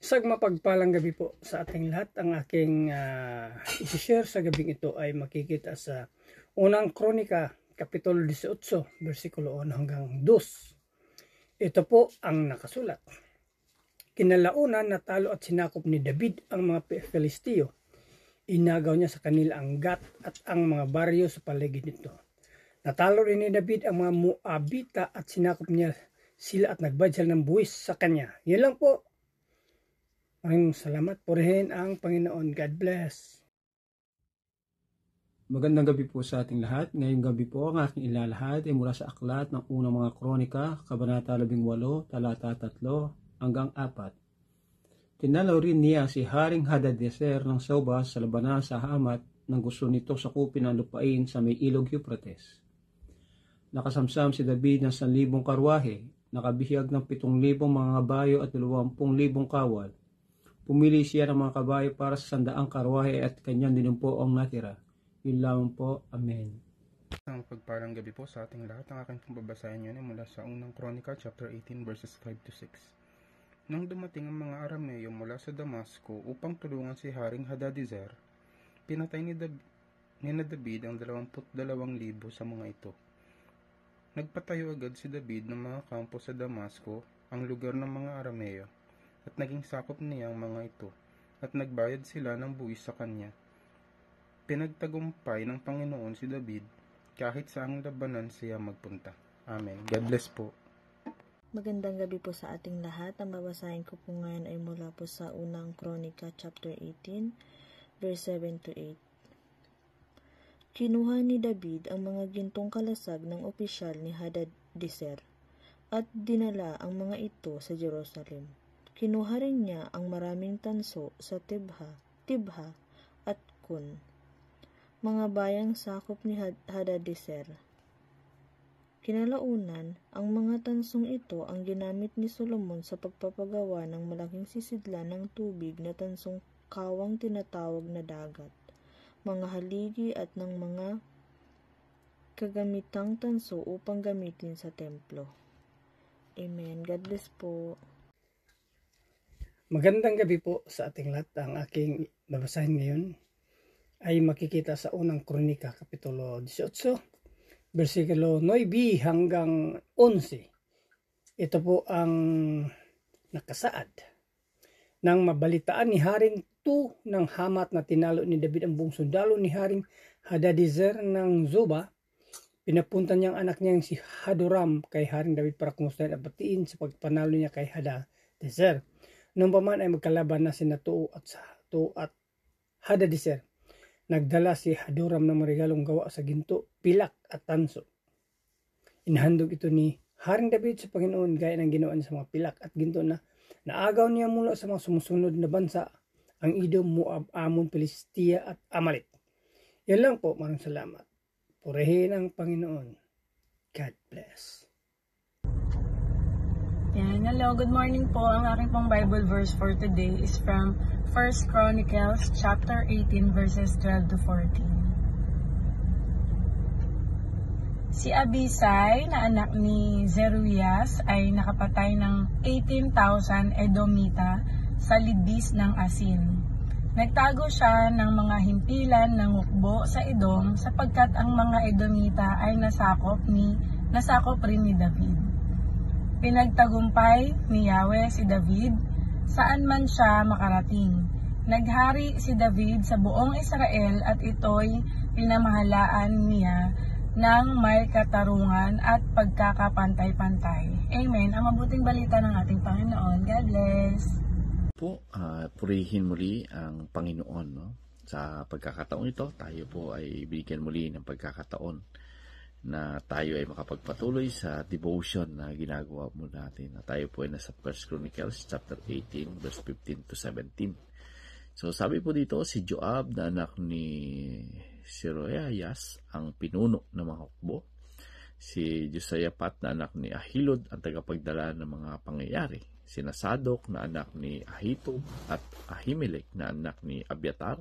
Isang mapagpalang gabi po sa ating lahat. Ang aking isi-share sa gabing ito ay makikita sa unang Kronika, Kapitulo 18, versikulo 1 hanggang 2. Ito po ang nakasulat. Kinalaunan natalo at sinakop ni David ang mga Filisteo. Inagaw niya sa kanila ang Gat at ang mga baryo sa paligid nito. Natalo rin ni David ang mga Moabita at sinakop niya sila at nagbayad sila ng buwis sa kanya. Yan lang po. Maraming salamat. Purihin ang Panginoon. God bless. Magandang gabi po sa ating lahat. Ngayong gabi po ang aking ilalahad ay mula sa aklat ng unang mga kronika, Kabanata 18, talata 3 hanggang 4. Tinalaw rin niya si Haring Hadadezer ng Soba sa labanan sa Hamat nang gusto nito sakupin ang lupain sa may ilog Euphrates. Nakasamsam si David ng 1,000 karwahe, nakabihag ng 7,000 mga kabayo at 20,000 kawal. Pumili siya ng mga kabayo para sa 100 karwahe at kanyang dinumpo ang natira. Yun lamang po. Amen. Ang pagparang gabi po sa ating lahat. Ang aking pagbabasahin nyo ay mula sa unang Kronika chapter 18 verses 5 to 6. Nang dumating ang mga Arameo mula sa Damasco upang tulungan si Haring Hadadezer, pinatay ni David ang 22,000 sa mga ito. Nagpatayo agad si David ng mga kampo sa Damasco, ang lugar ng mga Arameo, at naging sakop niya ang mga ito, at nagbayad sila ng buwis sa kanya. Pinagtagumpay ng Panginoon si David kahit saang labanan siya magpunta. Amen. God bless po. Magandang gabi po sa ating lahat. Ang babasahin ko po ngayon ay mula po sa unang Kronika chapter 18 verse 7 to 8. Kinuha ni David ang mga gintong kalasag ng opisyal ni Hadadezer at dinala ang mga ito sa Jerusalem. Kinuha rin niya ang maraming tanso sa Tibha at Kun, mga bayang sakop ni Hadadezer. Kinalaunan, ang mga tansong ito ang ginamit ni Solomon sa pagpapagawa ng malaking sisidlan ng tubig na tansong kawang tinatawag na dagat, mga haligi at ng mga kagamitang tanso upang gamitin sa templo. Amen. God bless po. Magandang gabi po sa ating lahat. Ang aking babasahin ngayon ay makikita sa unang Kronika, Kapitulo 18, versikulo 9 hanggang 11. Ito po ang nakasaad. Nang mabalitaan ni Haring ng Hamat na tinalo ni David ang buong sundalo ni Haring Hadadezer ng Zoba, pinapunta niyang anak niyang si Hadoram kay Haring David para kumustahin at batiin sa pagpanalo niya kay Hadadezer. Nung paman ay magkalaban na sina Tou at Hadadezer, nagdala si Hadoram ng mga regalong gawa sa ginto, pilak at tanso. Inahandog ito ni Haring David sa Panginoon gaya ng ginawa niya sa mga pilak at ginto na naagaw niya mula sa mga sumusunod na bansa, ang Edom, Moab, Ammon, Filistia at Amalek. Yan lang po. Maraming salamat. Purihin ang Panginoon. God bless. Yan. Hello, good morning po. Ang aking pong Bible verse for today is from 1 Chronicles chapter 18 verses 12 to 14. Si Abisai na anak ni Zeruias ay nakapatay ng 18,000 Edomita sa lidis ng Asin. Nagtago siya ng mga himpilan ng hukbo sa Edom sapagkat ang mga Edomita ay nasakop rin ni David. Pinagtagumpay ni Yahweh si David saan man siya makarating. Naghari si David sa buong Israel at ito'y pinamahalaan niya ng may katarungan at pagkakapantay-pantay. Amen. Ang mabuting balita ng ating Panginoon. God bless. Purihin muli ang Panginoon, no? Sa pagkakataon ito, tayo po ay bigyan muli ng pagkakataon na tayo ay makapagpatuloy sa devotion na ginagawa mo natin. Na tayo po ay nasa 1 Chronicles chapter 18 verse 15 to 17. So sabi po dito, si Joab na anak ni Zeruias ang pinuno ng mga hukbo. Si Josayapat na anak ni Ahilud ang tagapagdala ng mga pangyayari. Si Sadok na anak ni Ahitub at Ahimelech na anak ni Abiatar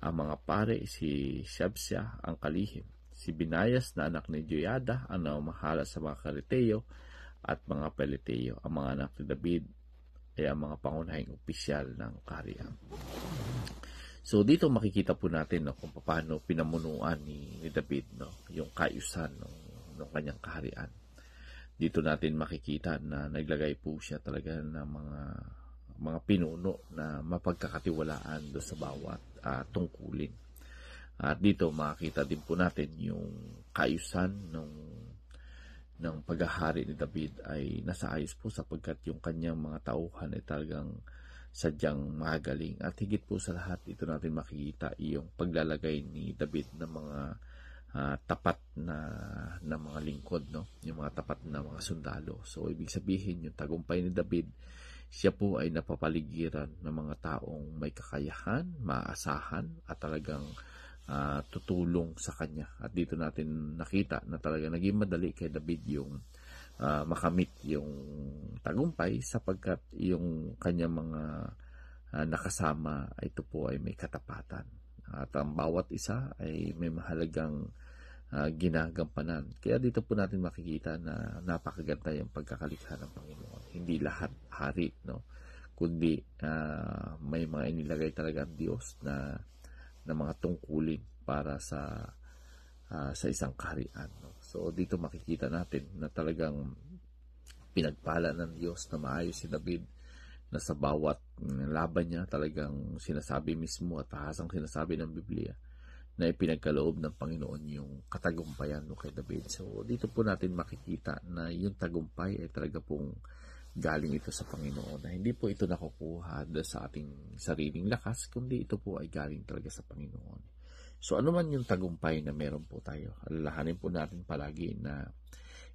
ang mga pare. Si Shabsya ang kalihim. Si Binayas na anak ni Joyada ang namamahala sa mga Kariteo at mga Peleteo. Ang mga anak ni David ay ang mga pangunahing opisyal ng kaharian. So dito makikita po natin kung paano pinamunuan ni David yung kaayusan ng kanyang kaharian. Dito natin makikita na naglagay po siya talaga ng mga pinuno na mapagkakatiwalaan do sa bawat tungkulin. At dito makikita din po natin yung kaayusan ng paghahari ni David ay nasa ayos po sapagkat yung kanyang mga tauhan ay talagang sadyang magaling. At higit po sa lahat, dito natin makikita yung paglalagay ni David ng mga tapat na mga lingkod, yung mga tapat na mga sundalo. So ibig sabihin yung tagumpay ni David, siya po ay napapaligiran ng mga taong may kakayahan, maaasahan at talagang tutulong sa kanya. At dito natin nakita na talaga naging madali kay David yung makamit yung tagumpay sapagkat yung kanyang mga nakasama ito po ay may katapatan. At ang bawat isa ay may mahalagang ginagampanan. Kaya dito po natin makikita na napakaganda yung pagkakalikha ng Panginoon. Hindi lahat hari, kundi may mga inilagay talaga ang Diyos na mga tungkulin para sa isang kaharian. So dito makikita natin na talagang pinagpala ng Diyos na maayos si David, na sa bawat laban niya talagang sinasabi mismo at tahasang sinasabi ng Biblia na ipinagkaloob ng Panginoon yung katagumpayan kay David. So dito po natin makikita na yung tagumpay ay talaga pong galing ito sa Panginoon, na hindi po ito nakukuha sa ating sariling lakas, kundi ito po ay galing talaga sa Panginoon. So ano man yung tagumpay na meron po tayo, alalahanin po natin palagi na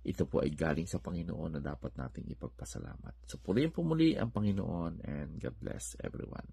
ito po ay galing sa Panginoon na dapat nating ipagpasalamat. So purihin po muli ang Panginoon, and God bless everyone.